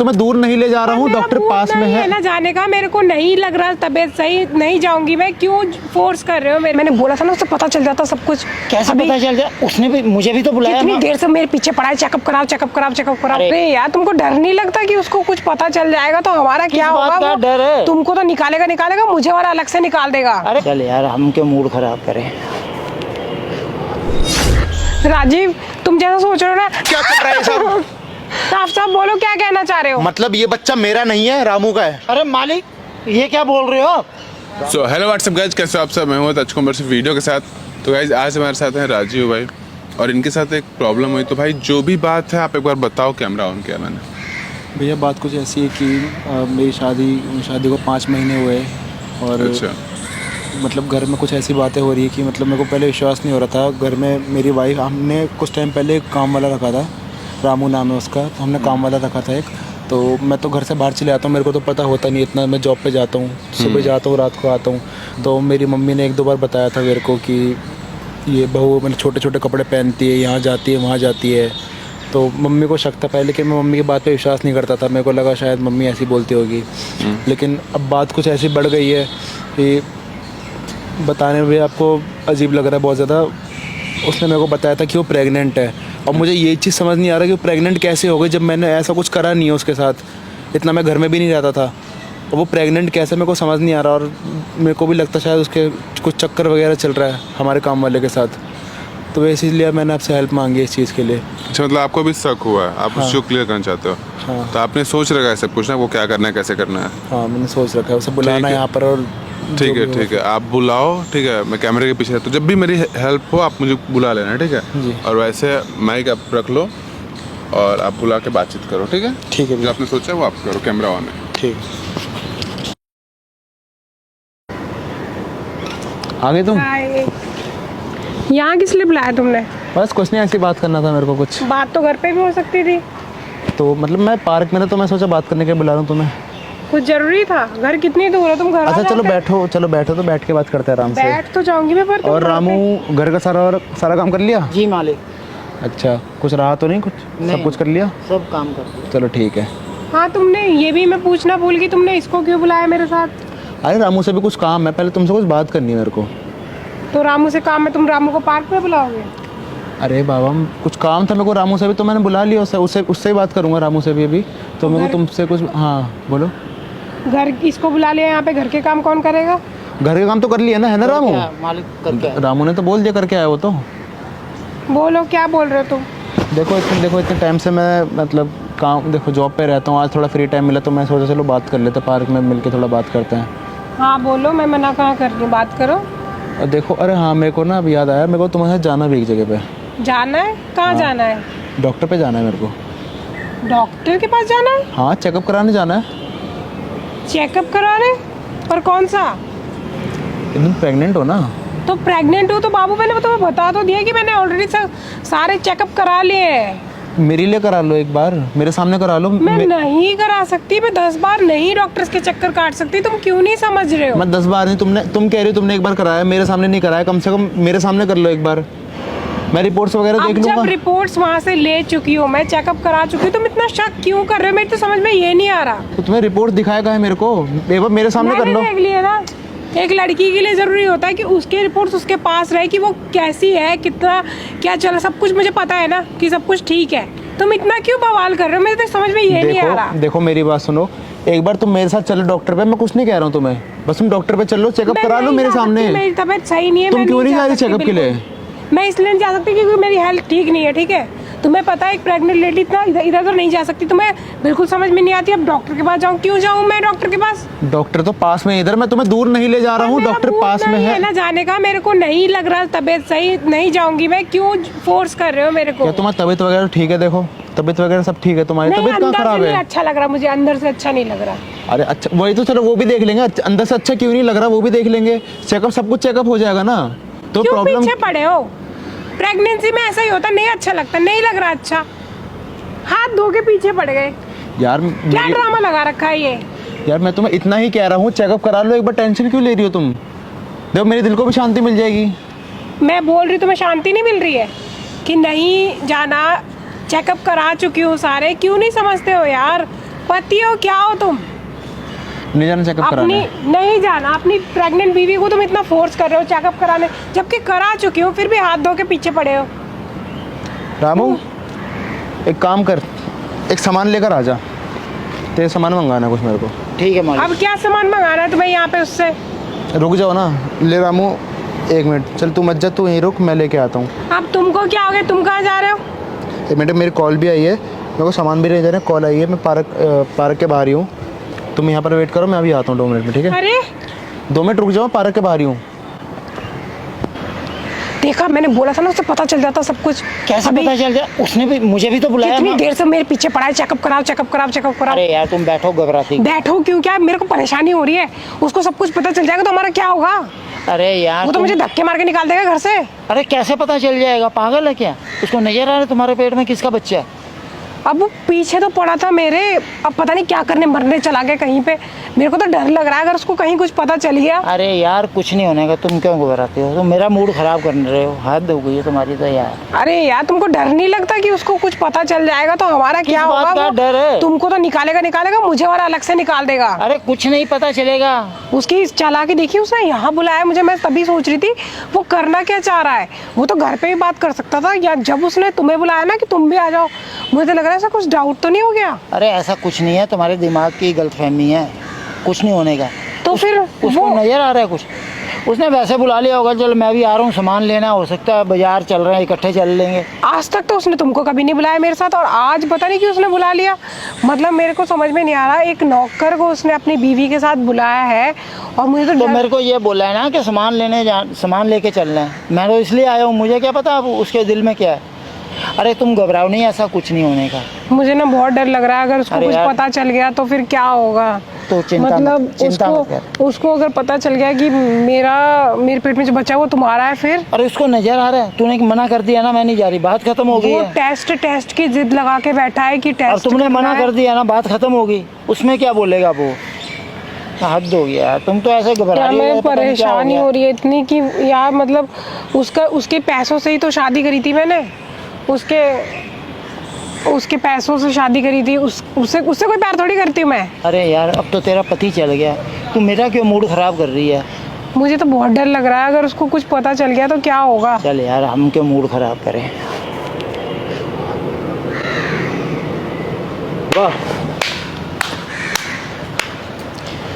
तो मैं दूर नहीं ले जा रहा हूँ, डॉक्टर पास में है ना जाने का। मेरे को नहीं लग रहा तबीयत सही, नहीं जाऊंगी मैं। क्यों फोर्स कर रहे हो? मैंने बोला था ना, उससे पता चल जाता सब कुछ। कैसे पता चल जाए? उसने भी मुझे भी तो बुलाया। कितनी देर से मेरे पीछे पड़ा है, चेकअप कराओ चेकअप कराओ चेकअप कराओ। अरे यार, तुमको डर नहीं लगता कि उसको कुछ पता चल जाएगा तो हमारा क्या होगा? डर है? तुमको तो निकालेगा, मुझे वाला अलग से निकाल देगा। अरे चल यार, हम क्यों मूड खराब करें। राजीव, तुम जैसा सोच रहे हो ना। क्या कर रहा है सब? साफ बोलो, क्या कहना चाह रहे हो? मतलब ये बच्चा मेरा नहीं है, रामू का है। अरे मालिक, ये क्या बोल रहे हो आप? सो हेलो व्हाट्सअप गाइज, कैसे हो आप सब? मैं हूँ तजकुमर से वीडियो के साथ। तो गाइज आज हमारे साथ हैं राजीव भाई, और इनके साथ एक प्रॉब्लम हुई। तो भाई जो भी बात है आप एक बार बताओ। कैमरा ऑन किया मैंने। भैया बात कुछ ऐसी है कि मेरी शादी को 5 महीने हुए और अच्छा। मतलब घर में कुछ ऐसी बातें हो रही है कि मतलब मेरे को पहले विश्वास नहीं हो रहा था। घर में मेरी वाइफ, हमने कुछ टाइम पहले एक काम वाला रखा था, रामू नाम है उसका। तो हमने काम वाला रखा था एक। तो मैं तो घर से बाहर चले आता हूँ, मेरे को तो पता होता नहीं इतना। मैं जॉब पे जाता हूँ, सुबह जाता हूँ, रात को आता हूँ। तो मेरी मम्मी ने 1-2 बार बताया था मेरे को कि ये बहू मतलब छोटे छोटे कपड़े पहनती है, यहाँ जाती है वहाँ जाती है। तो मम्मी को शक था पहले कि मैं मम्मी की बात पे विश्वास नहीं करता था। मेरे को लगा शायद मम्मी ऐसी बोलती होगी। लेकिन अब बात कुछ ऐसी बढ़ गई है कि बताने में भी आपको अजीब लग रहा है बहुत ज़्यादा। उसने मेरे को बताया था कि वो प्रेग्नेंट है। और मुझे ये चीज़ समझ नहीं आ रहा कि वो प्रेग्नेंट कैसे हो गई, जब मैंने ऐसा कुछ करा नहीं है उसके साथ। इतना मैं घर में भी नहीं रहता था, और वो प्रेग्नेंट कैसे, मेरे को समझ नहीं आ रहा। और मेरे को भी लगता शायद उसके कुछ चक्कर वगैरह चल रहा है हमारे काम वाले के साथ। तो इसीलिए मैंने आपसे हेल्प मांगी इस चीज़ के लिए। अच्छा, मतलब आपको भी शक हुआ है, आप उसको क्लियर करना चाहते हो। हाँ। तो आपने सोच रखा है सब कुछ ना, वो क्या करना है, कैसे करना है? हाँ, मैंने सोच रखा है उसे बुलाना है। यहाँ पर। और ठीक है, आप बुलाओ। ठीक है, मैं कैमरे के पीछे। तो जब भी मेरी हेल्प हो आप मुझे बुला लेना, ठीक है? जी। और वैसे माइक आप रख लो और आप बुला के बातचीत करो, ठीक है? ठीक है, जो आपने सोचा है वो आप करो। कैमरा ऑन है। ठीक। आ गए तुम? यहाँ किस लिए बुलाया तुमने? बस कुछ नहीं, ऐसी बात करना था मेरे को कुछ। बात तो घर पे भी हो सकती थी। तो मतलब मैं पार्क में था, तो मैं सोचा बात करने के लिए बुला रहा हूँ तुम्हें। कुछ जरूरी था? घर कितनी दूर है? तुम घर अच्छा आ चलो जाते। बैठो, तो बैठ के बात करते हैं आराम से। बैठ तो जाऊंगी मैं, पर तुम और घर रामू पे- घर का सारा काम कर लिया? जी मालिक, अच्छा, कुछ रहा तो नहीं? कुछ नहीं। सब कुछ कर लिया? सब काम कर दिया। चलो ठीक है। हाँ, तुमने ये भी मैं पूछना भूल गई, तुमने इसको क्यों बुलाया मेरे साथ? अरे रामू से भी कुछ काम है, पहले तुमसे कुछ बात करनी है मेरे को। तो रामू से काम है, तुम रामू को पार्क में बुलाओगे? अरे बाबा, कुछ काम था मेरे को रामू से भी, तो मैंने बुला लिया। उससे ही बात करूंगा रामू से भी अभी। तो मेरे को तुमसे कुछ, हाँ बोलो। घर इसको बुला लिया यहाँ पे, घर के काम कौन करेगा? घर के काम तो कर लिया ना, है ना रामू? क्या मालिक करके आए? रामू ने तो बोल दिया करके आया वो तो। बोलो, क्या बोल रहे हो तुम? देखो इतने टाइम से मैं मतलब काम, देखो जॉब पे रहता हूँ। आज थोड़ा फ्री टाइम मिला तो मैं सोचा चलो बात कर लेते, पार्क में मिलके थोड़ा बात करते हैं। हाँ बोलो, मैं मना कहाँ कर रही हूँ, बात करो। और देखो, अरे हाँ, मेरे को ना अब याद आया, मेरे को तुम्हारे साथ जाना भी एक जगह पे। जाना है? कहाँ जाना है? डॉक्टर पे जाना है मेरे को। डॉक्टर के पास जाना है? हाँ, चेकअप कराने जाना है। चेकअप कराने? पर कौन सा? तुम प्रेग्नेंट हो ना? तो प्रेग्नेंट हूँ तो बाबू, मैंने तुम्हें बता तो दिया कि मैंने ऑलरेडी सारे चेकअप करा लिए हैं। मेरे लिए करा लो एक बार, मेरे सामने करा लो। मैं नहीं करा सकती, मैं 10 बार नहीं डॉक्टर्स के चक्कर काट सकती। तुम क्यों नहीं समझ रहे हो? मैं 10 बार नहीं, तुम कह रही हो तुमने एक बार कराया, मेरे सामने नहीं कराया। कम से कम मेरे सामने कर लो एक बार, मैं रिपोर्ट्स वगैरह देख अब जब लूंगा। रिपोर्ट्स वहाँ से ले चुकी हो, मैं चेकअप करा चुकी हूँ, तुम इतना शक क्यों कर रहे हो? मेरी तो समझ में ये नहीं आ रहा। तो तुम्हें रिपोर्ट दिखाएगा है मेरे को, एक बार मेरे सामने कर मैंने लो। देख लिया ना। एक लड़की के लिए जरूरी होता है कि उसके रिपोर्ट्स उसके पास रहे, कि वो कैसी है, कितना क्या चल, सब कुछ मुझे पता है ना कि सब कुछ ठीक है। तुम इतना क्यों बवाल कर रहे हो? मेरे तो समझ में ये नहीं आ रहा। देखो मेरी बात सुनो, एक बार तुम मेरे साथ चलो डॉक्टर पे। मैं कुछ नहीं कह रहा हूँ तुम्हें, बस तुम डॉक्टर पे चलो, चेकअप मैं करा लो नहीं मेरे जा सामने। सकती, मेरी तबीयत सही नहीं है। तुम मैं क्यों नहीं जा रही सकती चेकअप के लिए? बिल्कुल। मैं इसलिए नहीं जा सकती क्योंकि मेरी हेल्थ ठीक नहीं है, ठीक है? तुम्हें पता है एक प्रेग्नेंट लेडी इतना इधर उधर नहीं जा सकती। तुम्हें बिल्कुल समझ में नहीं आती। अब डॉक्टर के पास जाऊँ, क्यों जाऊँ मैं डॉक्टर के पास? डॉक्टर तो पास में, इधर मैं तुम्हें दूर नहीं ले जा रहा हूँ, मेरा डॉक्टर मूड पास में नहीं है। ना जाने का। मेरे को नहीं लग रहा तबीयत सही, नहीं जाऊंगी मैं। क्यों फोर्स कर रहे हो मेरे को? क्या तुम्हारी तबीयत वगैरह ठीक है? देखो तबीयत वगैरह सब ठीक है, तुम्हारी नहीं, तबीयत कहाँ अंदर से खराब नहीं है? अच्छा लग रहा मुझे, अंदर से अच्छा नहीं लग रहा। अरे अच्छा, वही तो, चलो वो भी देख लेंगे। अंदर से अच्छा क्यों नहीं लग रहा वो भी देख लेंगे। चेकअप, सब कुछ चेकअप हो जाएगा ना। तो क्यों प्रॉब्लम, पीछे पड़े हो? प्रेगनेंसी में ऐसा ही होता, नहीं अच्छा लगता, नहीं लग रहा अच्छा, हाथ धो के पीछे पड़ गए। यार क्या ड्रामा लगा रखा है ये? यार मैं तुम्हें इतना ही कह रहा हूँ, चेकअप करा लो एक बार। टेंशन क्यों ले रही हो तुम? देखो मेरे दिल को भी शांति मिल जाएगी। मैं बोल रही, तुम्हें शांति नहीं मिल रही है कि नहीं जाना? चेकअप करा चुकी हूँ सारे, क्यों नहीं समझते हो यार? पति हो क्या हो तुम? नहीं जाना चेकअप अपनी कराने? नहीं जाना, अपनी प्रेग्नेंट बीवी को तुम इतना फोर्स कर रहे हो चेकअप कराने, जबकि करा चुकी हो फिर भी हाथ धो के पीछे पड़े हो। रामू एक काम कर, एक सामान लेकर आ जा, तेरे सामान मंगाना है कुछ मेरे को। ठीक है मालिक। अब क्या सामान मंगाना है तुम्हें यहाँ पे उससे? रुक जाओ ना, ले रामू 1 मिनट, चल तू मत जा, तू यहीं रुक, मैं लेके आता हूँ। अब तुमको क्या हो गया, तुम कहाँ जा रहे हो? 1 मिनट, मेरी कॉल भी आई है, मेरे को सामान भी ले जाना है, कॉल आई है, मैं पार्क के बाहर ही हूँ, तुम यहाँ पर वेट करो, मैं अभी आता हूँ 2 मिनट में, ठीक है? अरे 2 मिनट रुक जाओ, पार्क के बाहर ही हूँ। देखा, मैंने बोला था ना, उससे पता चल जाता सब कुछ। कैसे अभी पता चल जाए? उसने भी मुझे भी तो बुलाया कितनी ना। देर से मेरे पीछे पड़ा है, चेकअप कराओ चेकअप कराओ चेकअप कराओ। अरे यार तुम बैठो घबराती। बैठो क्यों, क्या मेरे को परेशानी हो रही है, उसको सब कुछ पता चल जाएगा तो हमारा क्या होगा? अरे यार वो तो मुझे धक्के मार के निकाल देगा घर से। अरे कैसे पता चल जाएगा, पागल है क्या? उसको नजर आ रहा है तुम्हारे पेट में किसका बच्चा है? अब वो पीछे तो पड़ा था मेरे, अब पता नहीं क्या करने मरने चला गया कहीं पे। मेरे को तो डर लग रहा है अगर उसको कहीं कुछ पता चल गया। अरे यार कुछ नहीं होने का, तुम क्यों घबराते हो? तुम मेरा मूड खराब कर रहे हो, हद हो गई है तुम्हारी तो यार। अरे यार तुमको डर नहीं लगता कि उसको कुछ पता चल जाएगा तो हमारा क्या बात होगा? का वो डर है? तुमको तो निकालेगा, मुझे और अलग से निकाल देगा। अरे कुछ नहीं पता चलेगा। उसकी चालाकी देखिए, उसने यहाँ बुलाया मुझे, मैं तभी सोच रही थी वो करना क्या चाह रहा है। वो तो घर पे ही बात कर सकता था, या जब उसने तुम्हें बुलाया ना कि तुम भी आ जाओ, मुझे तो लग रहा है ऐसा कुछ डाउट तो नहीं हो गया? अरे ऐसा कुछ नहीं है, तुम्हारे दिमाग की गलतफहमी है, कुछ नहीं होने का। तो फिर उसको वो नजर आ रहा है कुछ, उसने वैसे बुला लिया होगा, चलो मैं भी आ रहा हूँ सामान लेना, हो सकता है बाजार चल रहे हैं इकट्ठे चल लेंगे। आज तक तो उसने तुमको कभी नहीं बुलाया मेरे साथ, और आज पता नहीं क्यों उसने बुला लिया। मतलब मेरे को समझ में नहीं आ रहा, एक नौकर को उसने अपनी बीवी के साथ बुलाया है और मुझे तो तो डर- मेरे को ये बोला है ना कि सामान लेके चलना है, मैं तो इसलिए आया हूँ, मुझे क्या पता अब उसके दिल में क्या है। अरे तुम घबराओ नहीं, ऐसा कुछ नहीं होने का। मुझे ना बहुत डर लग रहा है, अगर उसको अरे कुछ यार। पता चल गया तो फिर क्या होगा? तो चिंता मतलब चिंता मत कर। उसको अगर पता चल गया कि मेरे पेट में जो बच्चा है वो तुम्हारा है, फिर अरे उसको नजर आ रहा है, तूने मना कर दिया ना, मैं नहीं जा रही, बात खत्म हो गई वो है। टेस्ट की जिद लगा के बैठा है कि और टेस्ट तुमने करना मना है। कर दिया ना, बात खत्म हो गई, उसमें क्या बोलेगा वो? हद हो गया यार, तुम तो ऐसे घबरा क्या रही हो, मैं पता नहीं क्या हो परेशानी गया। हो रही है इतनी कि यार, मतलब उसके पैसों से ही तो शादी करी थी मैंने, उसके पैसों से शादी करी थी, उससे कोई प्यार थोड़ी करती हूँ मैं। अरे यार अब तो तेरा पति चल गया, तू मेरा क्यों मूड खराब कर रही है? मुझे तो बहुत डर लग रहा है, अगर उसको कुछ पता चल गया तो क्या होगा? चल यार हम क्यों मूड खराब करें। वाह,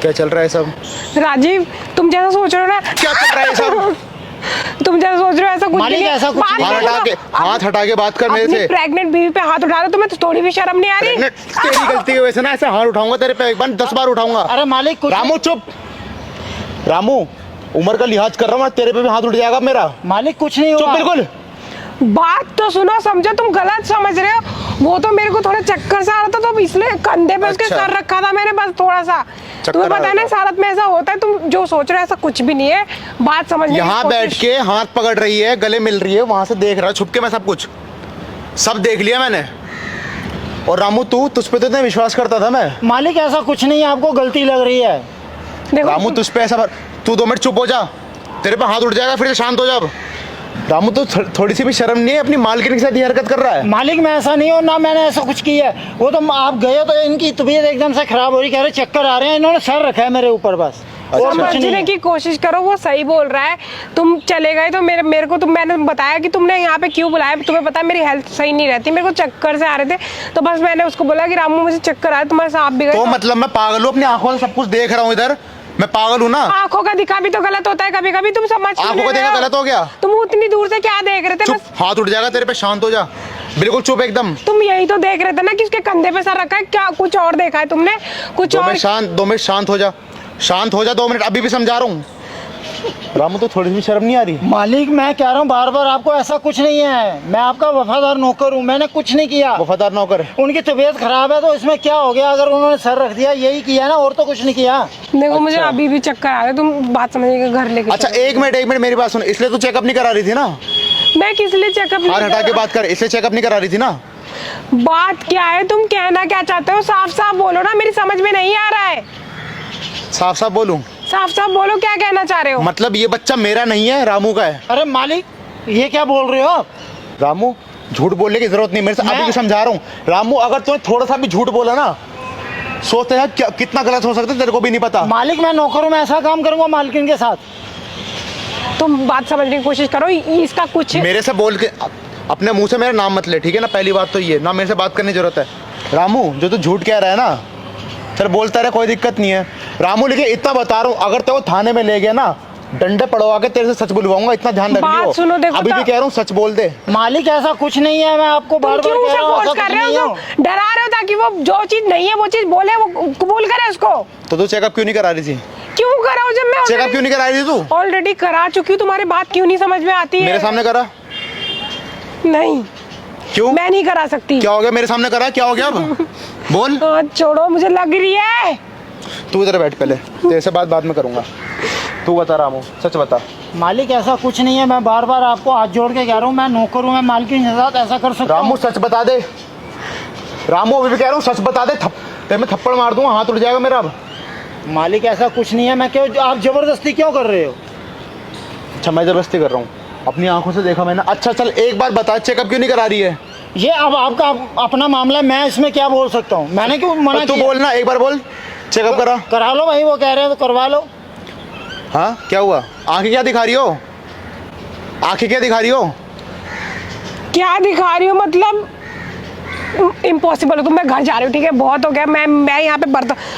क्या चल रहा है सब? राजीव, तुम जैसा सोच रहे हो ना, क्या चल रहा है सब? तुम जैसा सोच रहे हो ऐसा कुछ मालिक, नहीं है। ऐसा कुछ बात नहीं है। करो। हाथ हटा के बात कर मेरे अपनी से। प्रेग्नेंट बीवी पे हाथ उठा रहे हो, तुम्हें तो थोड़ी भी शर्म नहीं आ रही? तेरी गलती है वैसे ना, ऐसे हाथ उठाऊंगा तेरे पे, एक बार 10 बार उठाऊंगा। अरे मालिक कुछ रामू चुप, रामू उम्र का लिहाज कर रहा हूँ, तेरे पे भी हाथ उठ जाएगा मेरा। मालिक कुछ नहीं चुप हुआ। बिल्कुल। बात तो सुनो, समझो, तुम गलत समझ रहे हो। वो तो मेरे को थोड़ा चक्कर से आ रहा था, तो इसलिए कंधे पे उसके अच्छा। सर रखा था मैंने, बस थोड़ा सा। चक्कर तुम्हें आ पता है रहा ना, था। सारत में ऐसा होता है, तुम जो सोच रहे हो ऐसा कुछ भी नहीं है। बात समझने की यहाँ बैठ कोशिश- के हाथ पकड़ रही है, गले मिल रही है, वहां से देख रहा है छुप के, मैं सब कुछ सब देख लिया मैंने। और रामू तुझ पे तो इतना विश्वास करता था मैं। मालिक ऐसा कुछ नहीं है, आपको गलती लग रही है। देखो, रामू तुझ पे ऐसा तू 2 मिनट चुप हो जा, तेरे पे हाथ उठ जाएगा, फिर से शांत हो जा। अब रामू तो थोड़ी सी भी शर्म नहीं है, अपनी मालकिन के साथ ये हरकत कर रहा है। मालिक मैं ऐसा नहीं हूँ ना, मैंने ऐसा कुछ किया है। वो तो आप गए तो इनकी तबीयत एकदम से खराब हो रही, कह रहे चक्कर आ रहे हैं, इन्होंने सर रखा है मेरे ऊपर बस, और कुछ नहीं समझने है। की कोशिश करो, वो सही बोल रहा है। तुम चले गए तो मेरे को मैंने बताया कि तुमने यहाँ पे क्यों बुलाया, तुम्हें पता है मेरी हेल्थ सही नहीं रहती, मेरे को चक्कर से आ रहे थे, तो बस मैंने उसको बोला कि रामू मुझे चक्कर आया, तुम्हारे साथ भी गए। तो मतलब मैं पागल हूँ, अपनी आंखों से सब कुछ देख रहा हूँ इधर, मैं पागल हूँ ना? आंखों का दिखा भी तो गलत होता है कभी कभी, तुम समझ क्यों आंखों नहीं का रहे देखा हो? गलत हो गया? तुम उतनी दूर से क्या देख रहे थे? चुप, बस हाथ उठ जाएगा तेरे पे, शांत हो जा, बिल्कुल चुप एकदम। तुम यही तो देख रहे थे ना कि उसके कंधे पे सर रखा है, क्या कुछ और देखा है तुमने? कुछ 2 और? मिनट शांत, 2 मिनट शांत हो जा, शांत हो जा 2 मिनट, अभी भी समझा रहा हूँ। रामू तो थोड़ी सी भी शर्म नहीं आ रही? मालिक मैं कह रहा हूँ बार बार, आपको ऐसा कुछ नहीं है, मैं आपका वफादार नौकर हूँ, मैंने कुछ नहीं किया। वफादार नौकर? उनकी तबीयत खराब है तो इसमें क्या हो गया, अगर उन्होंने सर रख दिया यही किया ना, और तो कुछ नहीं किया। देखो मुझे अच्छा। अभी भी चक्कर आ रहे, तुम बात समझिए, घर लेके अच्छा चलो। 1 मिनट मेरी बात सुन, इसलिए तू चेकअप नहीं करा रही थी ना? मैं किस लिए चेकअप हाथ हटा के बात कर, इसलिए चेकअप नहीं करा रही थी ना? बात क्या है, तुम कहना क्या चाहते हो? साफ साफ बोलो ना, मेरी समझ में नहीं आ रहा है। साफ साफ बोलूं? साफ साफ बोलो, क्या कहना चाह रहे हो? मतलब ये बच्चा मेरा नहीं है, रामू का है। अरे मालिक ये क्या बोल रहे हो आप? रामू झूठ बोलने की जरूरत नहीं मेरे से, अभी भी समझा रहा हूँ। रामू अगर तूने थोड़ा सा भी झूठ बोला ना, सोचते हैं क्या कितना गलत हो सकता है तेरे को भी नहीं पता। मालिक मैं नौकर हूँ, मैं ऐसा काम करूंगा मालकिन के साथ? तुम बात समझने की कोशिश करो, इसका कुछ मेरे से बोल के अपने मुंह से मेरा नाम मत ले, ठीक है ना? पहली बात तो ये ना, मेरे से बात करने की जरूरत है। रामू जो तू झूठ कह रहा है ना, चल बोलता रहे, कोई दिक्कत नहीं है रामू, लेकिन इतना बता रहा हूँ, अगर तेरे को थाने में ले गया ना, डंडे पड़वा के तेरे से सच बुलवाऊंगा, इतना ध्यान रख बात लियो। सुनो, देखो अभी भी तो- कह रहा हूँ, सच बोल दे। मालिक ऐसा कुछ नहीं है, मैं आपको बार बार क्यों कह उसे रहा हूँ फोर्स ऐसा कर कुछ रहे नहीं हो? है। तो डरा रहे हो ताकि वो जो चीज नहीं है वो चीज बोले, वो कबूल करे उसको। तो तू चेकअप क्यों नहीं करा रही थी? क्यों कराओ जब मैं चेकअप क्यों नहीं करा रही थी तू? ऑलरेडी करा चुकी हूँ, तुम्हारी बात क्यों नहीं समझ में आती है? मेरे सामने करा। नहीं, क्यों? मैं नहीं करा सकती। क्या हो गया? मेरे सामने करा, क्या हो गया अब? बोल। छोड़ो, मुझे लग रही है। तू इधर बैठ, पहले तेरे से बात बाद में करूंगा। तू बता रामू, सच बता। मालिक ऐसा कुछ नहीं है, मैं बार बार आपको हाथ जोड़ के कह रहा हूँ, मैं नौकर हूँ, मैं मालकिन के साथ ऐसा कर सकता रामू हूँ। सच बता दे। रामू अभी भी कह रहा हूँ, सच बता दे, तेरे में थप्पड़ मार दूंगा, हाथ उठ जाएगा मेरा अब। मालिक ऐसा कुछ नहीं है, मैं क्यों, आप जबरदस्ती क्यों कर रहे हो? अच्छा मैं जबरदस्ती कर रहा हूँ? अपनी आंखों से देखा मैंने। अच्छा चल एक बार बता, चेकअप क्यों नहीं करा रही है? ये अब आपका अपना मामला है, मैं इसमें क्या बोल सकता हूँ? मैंने क्यों मना तू किया? बोल ना, एक बार बोल, चेकअप करा। करा लो भाई, वो कह रहे हैं तो करवा लो। हाँ क्या हुआ? आंखें क्या दिखा रही हो? आंखें क्या दिखा रही हो? क्या दिखा रही हो मतलब? इम्पॉसिबल हो तुम, मैं घर जा रही हूँ, ठीक है? बहुत हो गया, मैं यहाँ पे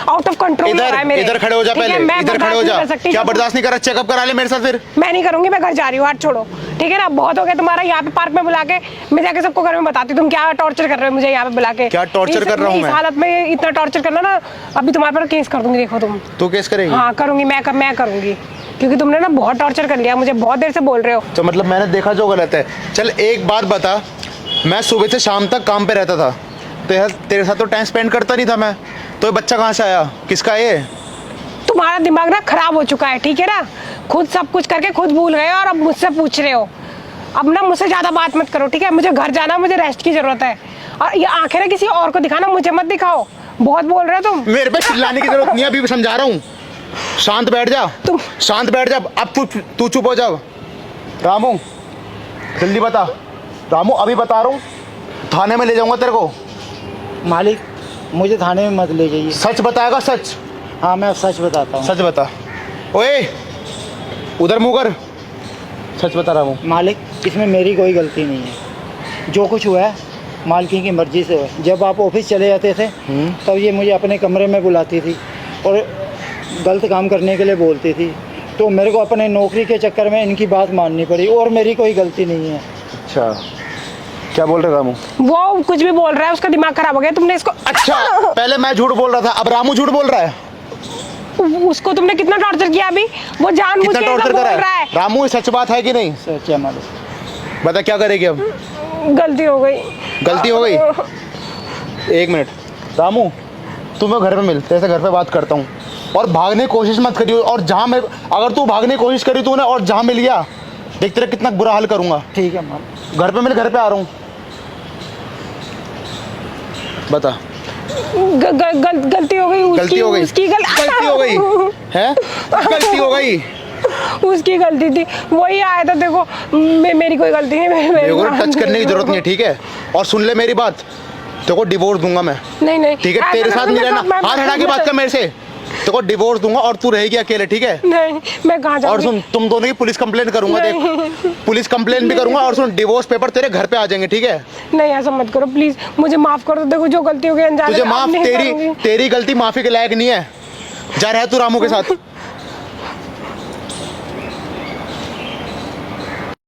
आउट ऑफ कंट्रोल हो रहा है मेरे। इधर खड़े हो जा, ठीक है? पहले मैं इधर खड़े हो बर्दाश्त जा। नहीं कर सकती। क्या बर्दाश्त नहीं कर रहा? चेकअप करा ले मेरे साथ फिर। मैं नहीं करूंगी, मैं घर जा रही हूँ, हाथ छोड़ो, ठीक है ना? बहुत हो गया तुम्हारा, यहाँ पे पार्क में बुला के मैं जाके सबको घर में बताती हूँ तुम क्या टॉर्चर कर रहे हो मुझे यहाँ पे बुला के। क्या टॉर्चर कर रहा हूँ इस मैं? हालत में इतना टॉर्चर करना ना, अभी तुम्हारे पर केस कर दूंगी, देखो तुम। तू केस करेगी? हाँ करूंगी, मैं करूंगी, क्योंकि तुमने ना बहुत टॉर्चर कर लिया मुझे, बहुत देर से बोल रहे हो। तो मतलब मैंने देखा जो गलत है। चल एक बात बता, मैं सुबह से शाम तक काम पे रहता था, तेरे साथ तो टाइम स्पेंड करता नहीं था मैं, तो ये बच्चा कहाँ से आया? किसका है ये? तुम्हारा दिमाग ना खराब हो चुका है, ठीक है ना? खुद सब कुछ करके खुद भूल गए और अब मुझसे पूछ रहे हो। अब ना मुझसे ज्यादा बात मत करो, ठीक है? मुझे घर जाना, मुझे रेस्ट की जरूरत है, और ये आंखें ना किसी और को दिखाना, मुझे मत दिखाओ। बहुत बोल रहे हो तुम। मेरे पे चिल्लाने की जरूरत नहीं है, अभी भी समझा रहा हूँ। शांत बैठ जा, तुम शांत बैठ जा। अब तू चुप हो जा। रामू जल्दी बता। रामू अभी बता रहा हूँ, थाने में ले जाऊंगा तेरे को। मालिक मुझे थाने में मत ले जाइए। सच बताएगा? सच? हाँ मैं सच बताता हूँ। सच बता। ओए उधर मुंह कर, सच बता रामू। मालिक इसमें मेरी कोई गलती नहीं है, जो कुछ हुआ है मालकिन की मर्जी से हुआ। जब आप ऑफिस चले जाते थे तब ये मुझे अपने कमरे में बुलाती थी और गलत काम करने के लिए बोलती थी, तो मेरे को अपने नौकरी के चक्कर में इनकी बात माननी पड़ी, और मेरी कोई गलती नहीं है। अच्छा क्या बोल रहे रामू? वो कुछ भी बोल रहा है, उसका दिमाग खराब हो गया, तुमने इसको। अच्छा पहले मैं झूठ बोल रहा था, अब रामू झूठ बोल रहा है। उसको तुमने कितना टॉर्चर किया अभी? वो जानबूझ कितना के ऐसा टॉर्चर बोल करा रहा है? है। रामू ये सच बात है कि नहीं? सच है मालिक। बता क्या करेगी अब? गलती हो गई। गलती हो गई? एक मिनट रामू, तू मैं घर पे मिल, तेरे से घर पे बात करता हूँ, और भागने की कोशिश मत करियो। और जहाँ मैं, अगर तू भागने की कोशिश करी तूने और जहाँ मिल गया, देख तेरा कितना बुरा हाल करूँगा। ठीक है मालिक। घर पे मिल, घर पे आ रहा हूँ। बता। गलती हो गई उसकी, गलती हो गई? उसकी गलती हो गई है? गलती हो गई? उसकी गलती थी, वही आया था। देखो मेरी कोई गलती नहीं, मेरे को टच करने की जरूरत नहीं है, ठीक है? और सुन ले मेरी बात, तेरे को डिवोर्स दूंगा मैं। नहीं ठीक है, तेरे साथ नहीं रहना। हाथ हटा के बात कर मेरे से। तेरे को डिवोर्स दूंगा और तू रहेगी अकेले, ठीक है? नहीं, मैं कहाँ जाऊंगी? और सुन, तुम दोनों की पुलिस कंप्लेंट करूंगा, देख पुलिस कंप्लेंट भी करूंगा। और सुन, डिवोर्स पेपर तेरे घर पे आ जाएंगे, ठीक है? नहीं ऐसा मत करो प्लीज, मुझे माफ कर दो। देखो जो गलती हो गई अनजाने तुझे में, अब माफ, नहीं करूंगी। तेरी गलती माफी के लायक नहीं है। जा रहा है तू रामू के साथ।